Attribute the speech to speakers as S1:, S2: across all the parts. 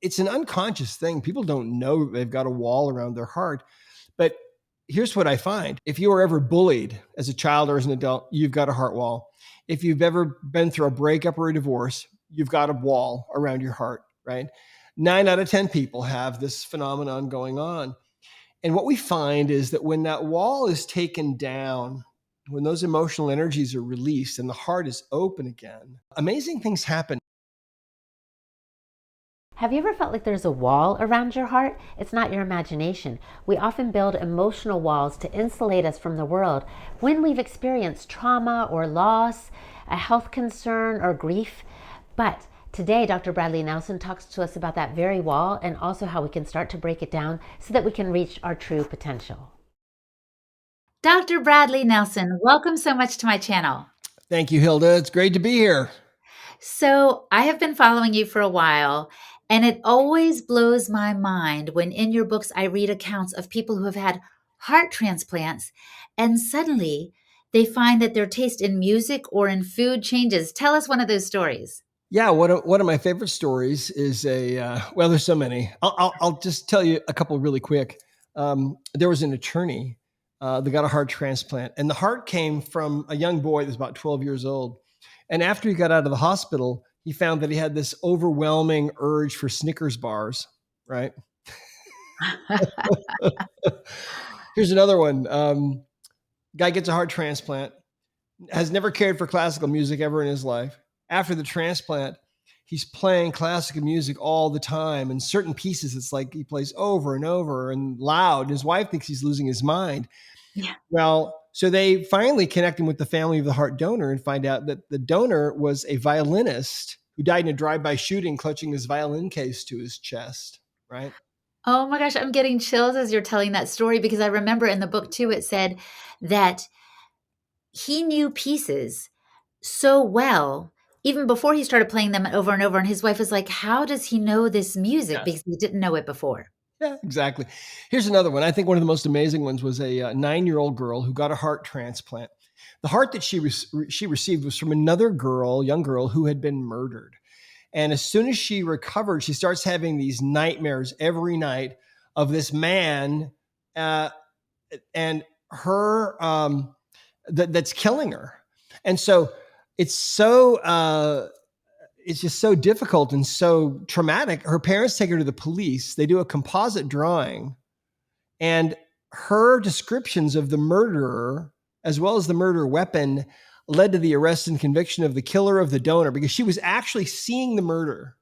S1: it's an unconscious thing. People don't know they've got a wall around their heart. But here's what I find. If you were ever bullied as a child or as an adult, you've got a heart wall. If you've ever been through a breakup or a divorce, you've got a wall around your heart, right? 9 out of 10 people have this phenomenon going on. And what we find is that when that wall is taken down, when those emotional energies are released and the heart is open again, amazing things happen.
S2: Have you ever felt like there's a wall around your heart? It's not your imagination. We often build emotional walls to insulate us from the world when we've experienced trauma or loss, a health concern, or grief. But today, Dr. Bradley Nelson talks to us about that very wall and also how we can start to break it down so that we can reach our true potential.
S3: Dr. Bradley Nelson, welcome so much to my channel.
S1: Thank you, Hilda. It's great to be here.
S3: So, I have been following you for a while, and it always blows my mind when in your books I read accounts of people who have had heart transplants and suddenly they find that their taste in music or in food changes. Tell us one of those stories.
S1: Yeah, one of my favorite stories is well, there's so many. I'll just tell you a couple really quick. There was an attorney that got a heart transplant, and the heart came from a young boy that was about 12 years old. And after he got out of the hospital, he found that he had this overwhelming urge for Snickers bars, right? Here's another one. Guy gets a heart transplant, has never cared for classical music ever in his life. After the transplant, he's playing classical music all the time, and certain pieces, it's like he plays over and over and loud. His wife thinks he's losing his mind.
S3: Yeah.
S1: Well, so they finally connect him with the family of the heart donor and find out that the donor was a violinist who died in a drive-by shooting, clutching his violin case to his chest, right?
S3: Oh my gosh, I'm getting chills as you're telling that story because I remember in the book too, it said that he knew pieces so well, even before he started playing them over and over. And his wife was like, how does he know this music? Because he didn't know it before.
S1: Yeah, exactly. Here's another one. I think one of the most amazing ones was a 9-year-old girl who got a heart transplant. The heart that she received was from another girl, young girl, who had been murdered. And as soon as she recovered, she starts having these nightmares every night of this man and her that's killing her. And so it's it's just so difficult and so traumatic. Her parents take her to the police. They do a composite drawing, and her descriptions of the murderer, as well as the murder weapon, led to the arrest and conviction of the killer of the donor because she was actually seeing the murder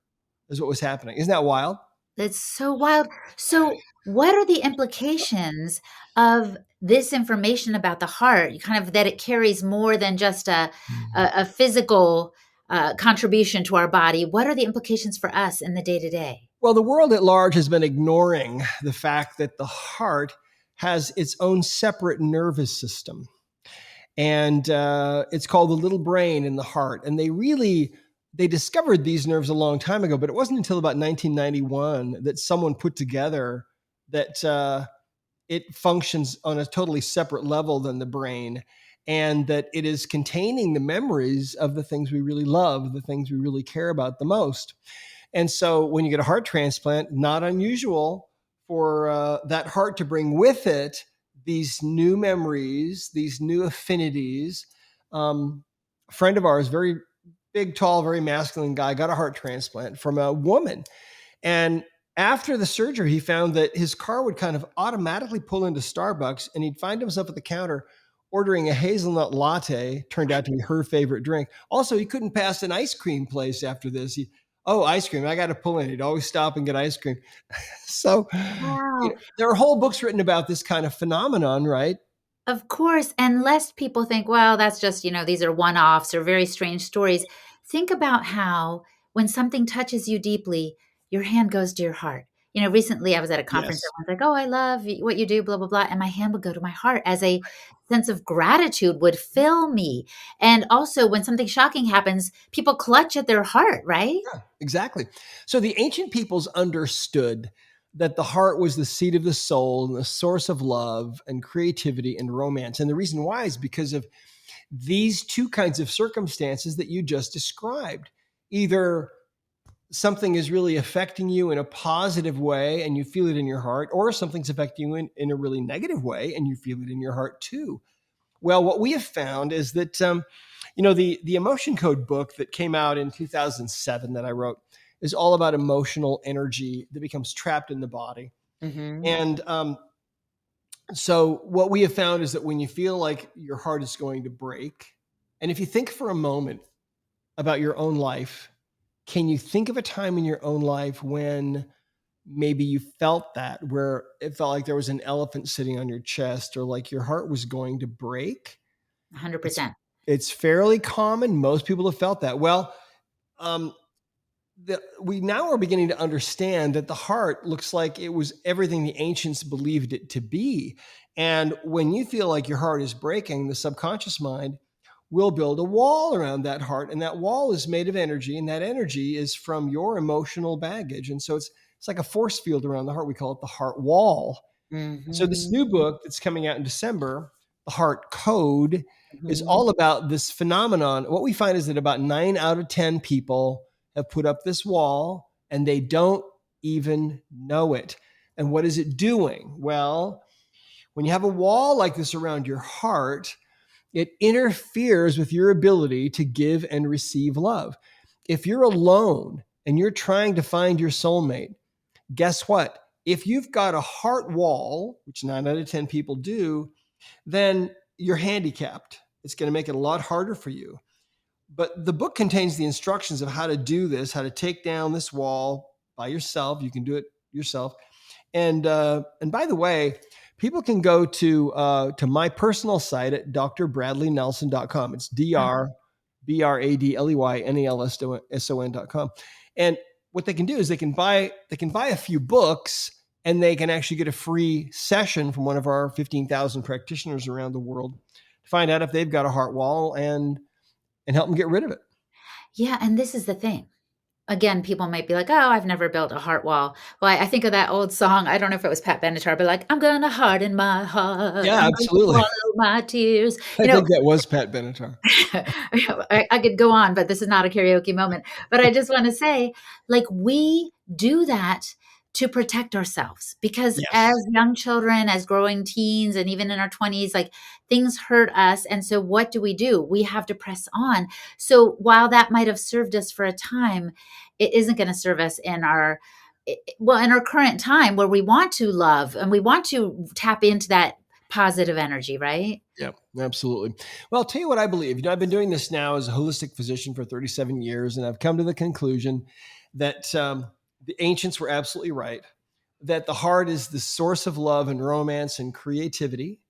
S1: is what was happening. Isn't that wild?
S3: That's so wild. So, what are the implications of this information about the heart? Kind of that it carries more than just a physical contribution to our body. What are the implications for us in the day to day?
S1: Well, the world at large has been ignoring the fact that the heart has its own separate nervous system. And it's called the little brain in the heart. And they discovered these nerves a long time ago, but it wasn't until about 1991 that someone put together that it functions on a totally separate level than the brain, and that it is containing the memories of the things we really love, the things we really care about the most. And so when you get a heart transplant, not unusual for that heart to bring with it these new memories, these new affinities. A friend of ours, very big, tall, very masculine guy, got a heart transplant from a woman. And after the surgery, he found that his car would kind of automatically pull into Starbucks, and he'd find himself at the counter ordering a hazelnut latte, turned out to be her favorite drink. Also, he couldn't pass an ice cream place after this. Ice cream, I got to pull in. He'd always stop and get ice cream. So
S3: Wow.
S1: there are whole books written about this kind of phenomenon, right?
S3: Of course, and lest people think, well, that's just, these are one offs or very strange stories. Think about how when something touches you deeply, your hand goes to your heart. Recently I was at a conference,
S1: Yes.
S3: everyone's like, oh, I love what you do, blah, blah, blah. And my hand would go to my heart as a sense of gratitude would fill me. And also when something shocking happens, people clutch at their heart, right?
S1: Yeah, exactly. So the ancient peoples understood that the heart was the seat of the soul and the source of love and creativity and romance. And the reason why is because of these two kinds of circumstances that you just described. Either something is really affecting you in a positive way and you feel it in your heart, or something's affecting you in a really negative way and you feel it in your heart too. Well, what we have found is that, the Emotion Code book that came out in 2007 that I wrote is all about emotional energy that becomes trapped in the body.
S3: Mm-hmm.
S1: And so, what we have found is that when you feel like your heart is going to break, and if you think for a moment about your own life, can you think of a time in your own life when maybe you felt that, where it felt like there was an elephant sitting on your chest or like your heart was going to break? It's
S3: 100%.
S1: it's fairly common. Most people have felt that. Well, um, we now are beginning to understand that the heart looks like it was everything the ancients believed it to be. And when you feel like your heart is breaking, the subconscious mind will build a wall around that heart. And that wall is made of energy. And that energy is from your emotional baggage. And so it's like a force field around the heart. We call it the heart wall. So this new
S3: Mm-hmm.
S1: book that's coming out in December, The Heart Code, is
S3: Mm-hmm.
S1: all about this phenomenon. What we find is that about 9 out of 10 people have put up this wall and they don't even know it. And what is it doing? Well, when you have a wall like this around your heart, it interferes with your ability to give and receive love. If you're alone and you're trying to find your soulmate, guess what? If you've got a heart wall, which 9 out of 10 people do, then you're handicapped. It's going to make it a lot harder for you. But the book contains the instructions of how to do this, how to take down this wall by yourself. You can do it yourself. And by the way, people can go to my personal site at drbradleynelson.com. It's drbradleynelson.com. And what they can do is they can buy a few books and they can actually get a free session from one of our 15,000 practitioners around the world to find out if they've got a heart wall and help them get rid of it.
S3: Yeah, and this is the thing. Again, people might be like, "Oh, I've never built a heart wall." Well, I think of that old song. I don't know if it was Pat Benatar, but like, "I'm gonna harden my heart.
S1: Yeah,
S3: I'm going to
S1: absolutely.
S3: swallow my tears."
S1: I
S3: You know,
S1: think that was Pat Benatar.
S3: I could go on, but this is not a karaoke moment. But I just want to say, like, we do that to protect ourselves because as
S1: Yes.
S3: young children, as growing teens, and even in our 20s, like things hurt us. And so, what do? We have to press on. So, while that might have served us for a time, it isn't going to serve us in our well, in our current time where we want to love and we want to tap into that positive energy, right?
S1: Yeah, absolutely. Well, I'll tell you what I believe. I've been doing this now as a holistic physician for 37 years, and I've come to the conclusion that the ancients were absolutely right, that the heart is the source of love and romance and creativity.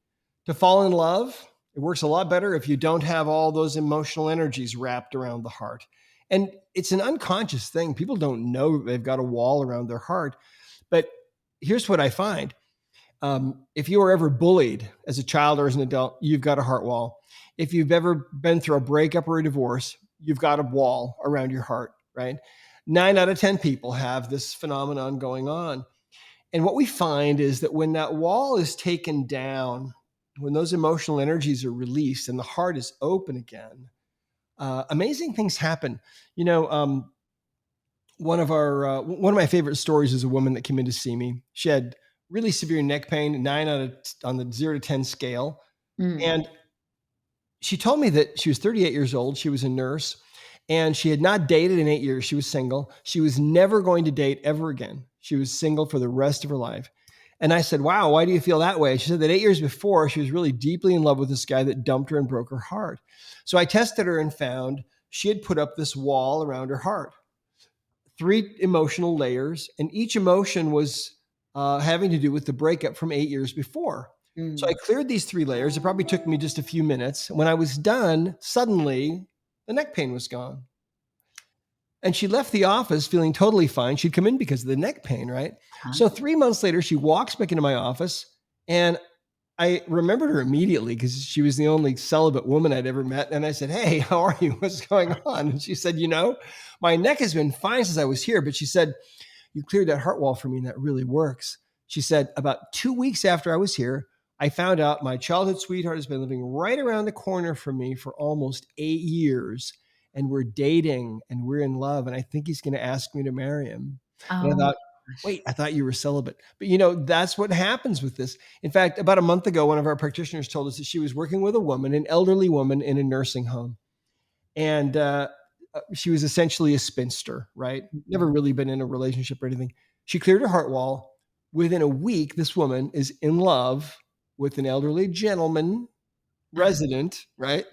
S1: To fall in love, it works a lot better if you don't have all those emotional energies wrapped around the heart. And it's an unconscious thing. People don't know they've got a wall around their heart. But here's what I find: if you were ever bullied as a child or as an adult, you've got a heart wall. If you've ever been through a breakup or a divorce, you've got a wall around your heart, right? 9 out of 10 people have this phenomenon going on. And what we find is that when that wall is taken down, when those emotional energies are released and the heart is open again, amazing things happen. You know, one of my favorite stories is a woman that came in to see me. She had really severe neck pain, on the 0 to 10 scale,
S3: Mm,
S1: and she told me that she was 38 years old. She was a nurse, and she had not dated in 8 years. She was single. She was never going to date ever again. She was single for the rest of her life. And I said, "Wow, why do you feel that way?" She said that 8 years before, she was really deeply in love with this guy that dumped her and broke her heart. So I tested her and found she had put up this wall around her heart, three emotional layers, and each emotion was having to do with the breakup from 8 years before. So I
S3: mm.
S1: cleared these three layers. It probably took me just a few minutes. When I was done, suddenly the neck pain was gone. And she left the office feeling totally fine. She'd come in because of the neck pain, right?
S3: Huh?
S1: So 3 months later, she walks back into my office, and I remembered her immediately because she was the only celibate woman I'd ever met. And I said, "Hey, how are you? What's going on?" And she said, "My neck has been fine since I was here." But she said, "You cleared that heart wall for me, and that really works." She said, "About 2 weeks after I was here, I found out my childhood sweetheart has been living right around the corner from me for almost 8 years. and we're dating and we're in love. And I think he's going to ask me to marry him. And I
S3: Oh my
S1: thought,
S3: gosh.
S1: wait, I thought you were celibate. But that's what happens with this. In fact, about a month ago, one of our practitioners told us that she was working with a woman, an elderly woman in a nursing home. And she was essentially a spinster, right? Never
S3: Mhm.
S1: really been in a relationship or anything. She cleared her heart wall. Within a week, this woman is in love with an elderly gentleman
S3: Ah,
S1: resident, right?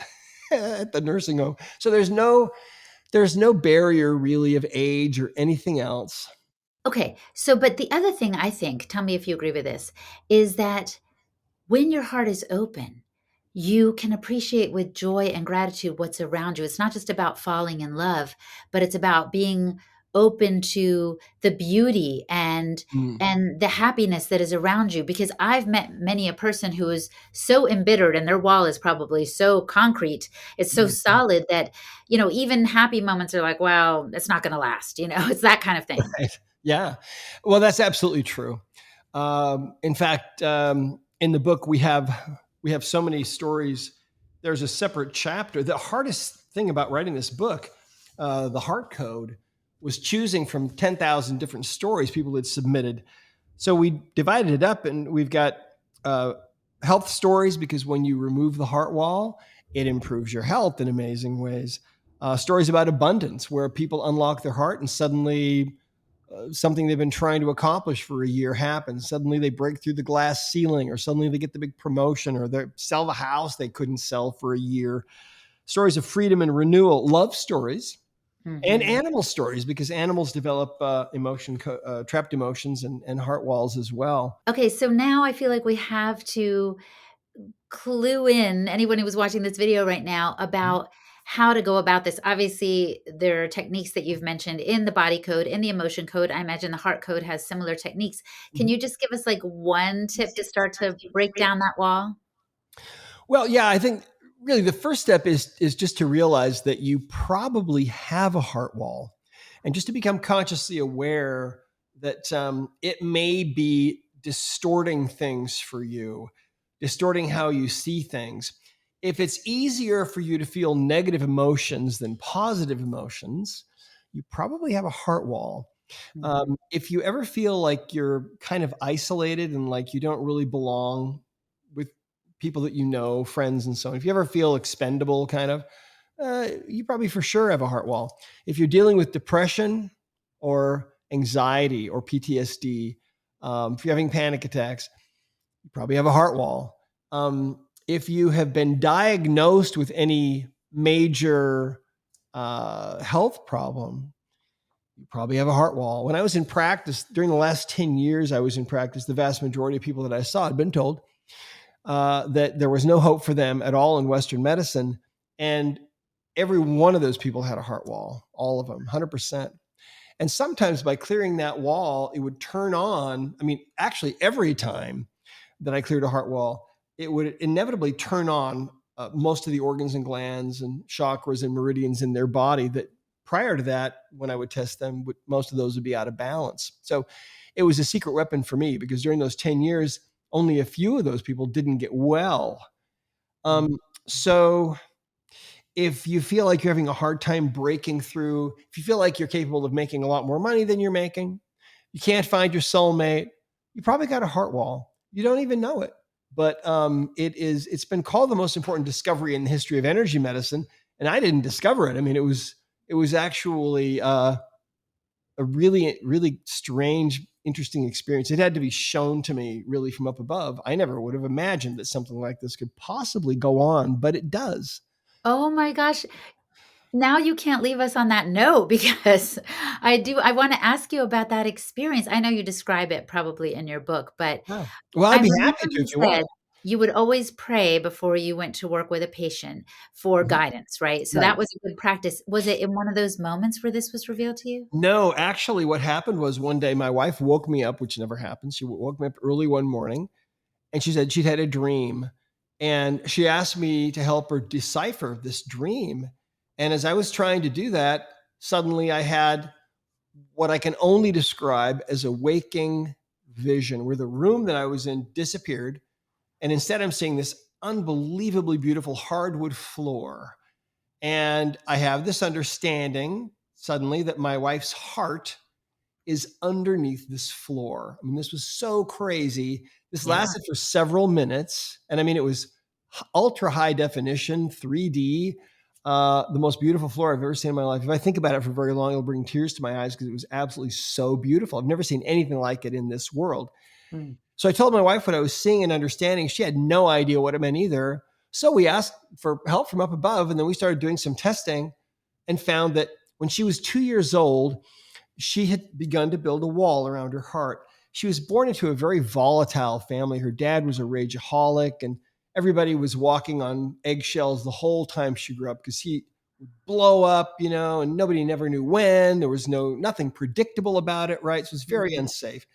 S1: At the nursing home. So there's no barrier really of age or anything else.
S3: okay. So, but the other thing I think, tell me if you agree with this, is that when your heart is open, you can appreciate with joy and gratitude what's around you. It's not just about falling in love, but it's about being open to the beauty
S1: Mm,
S3: and the happiness that is around you, because I've met many a person who is so embittered and their wall is probably so concrete, it's so
S1: mhm.
S3: solid that, even happy moments are like, wow, it's not going to last, it's that kind of thing.
S1: Right. Yeah. Well, that's absolutely true. In fact, in the book we have so many stories. There's a separate chapter. The hardest thing about writing this book, the Heart Code, was choosing from 10,000 different stories people had submitted. So we divided it up, and we've got uh, health stories because when you remove the heart wall, it improves your health in amazing ways. Stories about abundance, where people unlock their heart and suddenly something they've been trying to accomplish for a year happens. Suddenly they break through the glass ceiling, or suddenly they get the big promotion, or they sell the house they couldn't sell for a year. Stories of freedom and renewal, love stories, and
S3: Hmm.
S1: animal stories, because animals develop trapped emotions and heart walls as well.
S3: Okay, so now I feel like we have to clue in anyone who was watching this video right now about how to go about this. Obviously, there are techniques that you've mentioned in the body code, in the emotion code. I imagine the heart code has similar techniques. Can
S1: Mhm.
S3: you just give us like one tip to start to break down that wall?
S1: Well, yeah, I think really the first step is just to realize that you probably have a heart wall, and just to become consciously aware that it may be distorting things for you, distorting how you see things. If it's easier for you to feel negative emotions than positive emotions, you probably have a heart wall.
S3: Mhm.
S1: If you ever feel like you're kind of isolated and like you don't really belong with people that friends and so on, if you ever feel expendable, kind of, you probably for sure have a heart wall. If you're dealing with depression or anxiety or PTSD, if you're having panic attacks, you probably have a heart wall. If you have been diagnosed with any major health problem, you probably have a heart wall. When I was in practice, during the last 10 years I was in practice, the vast majority of people that I saw had been told that there was no hope for them at all in Western medicine. And every one of those people had a heart wall, all of them, 100%. And sometimes by clearing that wall, it would turn on. I mean, actually, every time that I cleared a heart wall, it would inevitably turn on most of the organs and glands and chakras and meridians in their body that prior to that, when I would test them, most of those would be out of balance. So it was a secret weapon for me, because during those 10 years, only a few of those people didn't get well.
S3: Mhm.
S1: So if you feel like you're having a hard time breaking through, if you feel like you're capable of making a lot more money than you're making, you can't find your soulmate, you probably got a heart wall. You don't even know it. But it's been called the most important discovery in the history of energy medicine. And I didn't discover it. I mean, it was actually a really, really strange, interesting experience. It had to be shown to me really from up above. I never would have imagined that something like this could possibly go on, but it does.
S3: Oh my gosh. Now you can't leave us on that note because I want to ask you about that experience. I know you describe it probably in your book, but
S1: Yeah. Well,
S3: I
S1: I'd be
S3: remember
S1: happy to
S3: you
S1: if you want.
S3: said you would always pray before you went to work with a patient for
S1: Mhm.
S3: guidance, right? So
S1: Right.
S3: that was a good practice. Was it in one of those moments where this was revealed to you?
S1: No, actually, what happened was one day my wife woke me up, which never happens. She woke me up early one morning, and she said she'd had a dream. And she asked me to help her decipher this dream. And as I was trying to do that, suddenly I had what I can only describe as a waking vision, where the room that I was in disappeared. And instead, I'm seeing this unbelievably beautiful hardwood floor. And I have this understanding suddenly that my wife's heart is underneath this floor. I mean, this was so crazy. This
S3: Yeah.
S1: lasted for several minutes. And I mean, it was ultra high definition, 3D, the most beautiful floor I've ever seen in my life. If I think about it for very long, it'll bring tears to my eyes because it was absolutely so beautiful. I've never seen anything like it in this world.
S2: Mm.
S1: So I told my wife what I was seeing and understanding. She had no idea what it meant either. So we asked for help from up above, and then we started doing some testing and found that when she was 2 years old, she had begun to build a wall around her heart. She was born into a very volatile family. Her dad was a rageaholic, and everybody was walking on eggshells the whole time she grew up because he would blow up, and nobody never knew when. There was nothing predictable about it, right? So it was very
S2: Mhm.
S1: unsafe.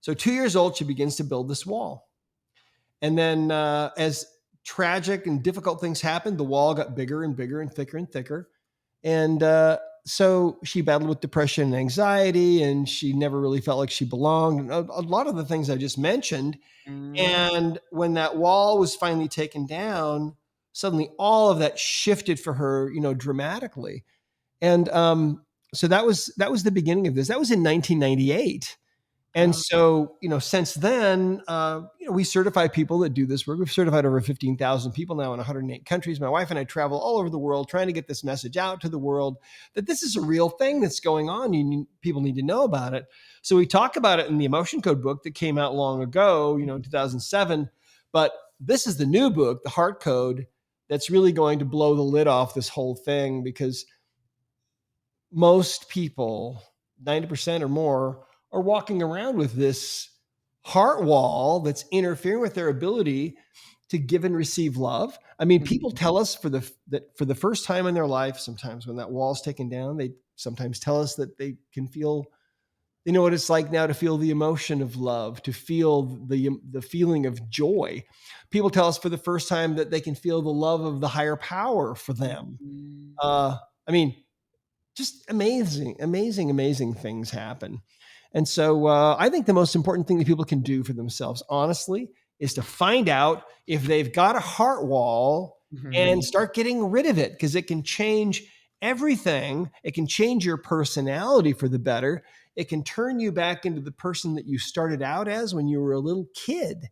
S1: So 2 years old, she begins to build this wall. And then as tragic and difficult things happened, the wall got bigger and bigger and thicker and thicker. And so she battled with depression and anxiety, and she never really felt like she belonged. And a lot of the things I just mentioned.
S2: Mm.
S1: And when that wall was finally taken down, suddenly all of that shifted for her, dramatically. And so that was the beginning of this. That was in 1998. And
S2: Oh.
S1: so, since then, we certify people that do this work. We've certified over 15,000 people now in 108 countries. My wife and I travel all over the world trying to get this message out to the world that this is a real thing that's going on. People need to know about it. So we talk about it in the Emotion Code book that came out long ago, in 2007. But this is the new book, the Heart Code, that's really going to blow the lid off this whole thing because most people, 90% or more, are walking around with this heart wall that's interfering with their ability to give and receive love. I mean, people
S2: Mhm.
S1: tell us that for the first time in their life, sometimes when that wall's taken down, they sometimes tell us that they know what it's like now to feel the emotion of love, to feel the feeling of joy. People tell us for the first time that they can feel the love of the higher power for them.
S2: Mhm.
S1: I mean, just amazing, amazing, amazing things happen. And so I think the most important thing that people can do for themselves, honestly, is to find out if they've got a heart wall and
S2: Mhm.
S1: start getting rid of it because it can change everything. It can change your personality for the better. It can turn you back into the person that you started out as when you were a little kid.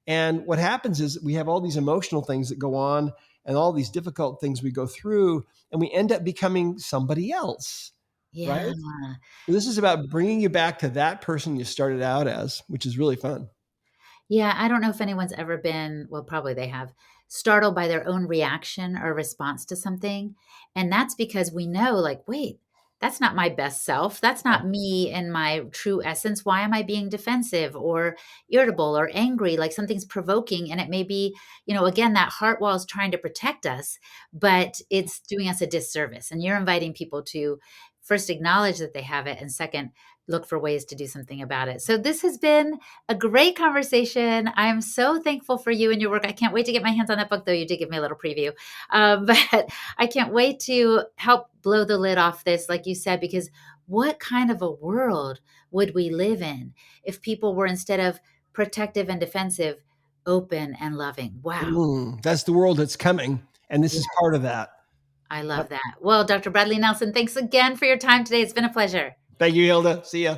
S1: And what happens is we have all these emotional things that go on and all these difficult things we go through, and we end up becoming somebody else, right?
S3: Yeah.
S1: This is about bringing you back to that person you started out as, which is really fun.
S3: Yeah, I don't know if anyone's ever been, well, probably they have, startled by their own reaction or response to something. And that's because we know, like, wait, that's not my best self. That's
S1: Yeah.
S3: not me in my true essence. Why am I being defensive or irritable or angry? Like something's provoking. And it may be, again, that heart wall is trying to protect us, but it's doing us a disservice. And you're inviting people to first acknowledge that they have it. And second, look for ways to do something about it. So this has been a great conversation. I'm so thankful for you and your work. I can't wait to get my hands on that book, though you did give me a little preview. But I can't wait to help blow the lid off this, like you said, because what kind of a world would we live in if people were, instead of protective and defensive, open and loving? Wow.
S1: That's the world that's coming. And this
S3: Yeah,
S1: is part of that.
S3: I
S1: Yep.
S3: love that. Well, Dr. Bradley Nelson, thanks again for your time today. It's been a pleasure.
S1: Thank you, Hilda. See ya.